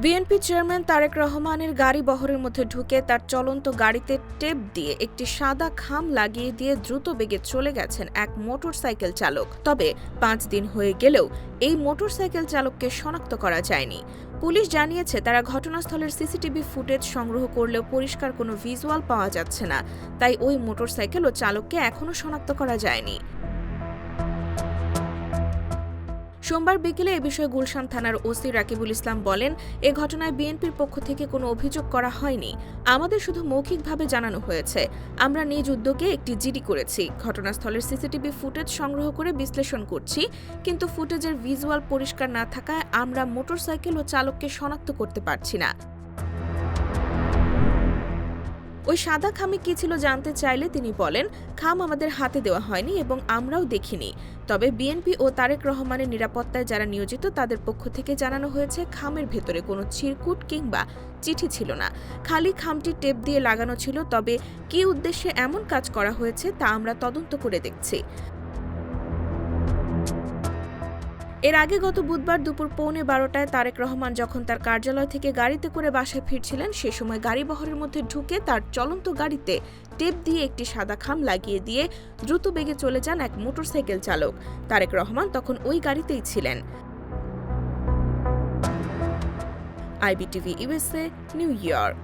BNP chairman Tarique রহমানের গাড়ি বহরের মধ্যে ঢুকে তার চলন্ত গাড়িতে টেপ দিয়ে একটি সাদা খাম লাগিয়ে দিয়ে দ্রুত বেগে চলে গেছেন এক মোটরসাইকেল চালক। তবে ৫ দিন হয়ে গেলেও এই মোটরসাইকেল চালককে শনাক্ত করা যায়নি। পুলিশ জানিয়েছে, তারা ঘটনাস্থলের সিসিটিভি ফুটেজ সংগ্রহ করলেও পরিষ্কার কোনো ভিজুয়াল পাওয়া যাচ্ছে না, তাই ওই মোটরসাইকেল ও চালককে এখনও শনাক্ত করা যায়নি। সোমবার বিকেলে এ বিষয়ে গুলশান থানার ওসি রাকিবুল ইসলাম বলেন, এ ঘটনায় বিএনপির পক্ষ থেকে কোনো অভিযোগ করা হয়নি। আমাদের শুধু মৌখিকভাবে জানানো হয়েছে। আমরা নিজ উদ্যোগে একটি জিডি করেছি। ঘটনাস্থলের সিসিটিভি ফুটেজ সংগ্রহ করে বিশ্লেষণ করছি, কিন্তু ফুটেজের ভিজুয়াল পরিষ্কার না থাকায় আমরা মোটরসাইকেল ও চালককে শনাক্ত করতে পারছি না। ওই সাদা খামে কি ছিল জানতে চাইলে তিনি বলেন, খাম আমাদের হাতে দেওয়া হয়নি এবং আমরাও দেখিনি। তবে বিএনপি ও তারেক রহমানের নিরাপত্তায় যারা নিয়োজিত তাদের পক্ষ থেকে জানানো হয়েছে, খামের ভেতরে কোনো চিরকুট কিংবা চিঠি ছিল না। খালি খামটি টেপ দিয়ে লাগানো ছিল। তবে কী উদ্দেশ্যে এমন কাজ করা হয়েছে তা আমরা তদন্ত করে দেখছি। এর আগে গত বুধবার দুপুর 12:15টায় তারেক রহমান যখন তার কার্যালয় থেকে গাড়িতে করে বাসায় ফিরছিলেন, সে সময় গাড়ি বহরের মধ্যে ঢুকে তার চলন্ত গাড়িতে টেপ দিয়ে একটি সাদা খাম লাগিয়ে দিয়ে দ্রুত বেগে চলে যান এক মোটরসাইকেল চালক। তারেক রহমান তখন ওই গাড়িতেই ছিলেন। IBTV USA, new York.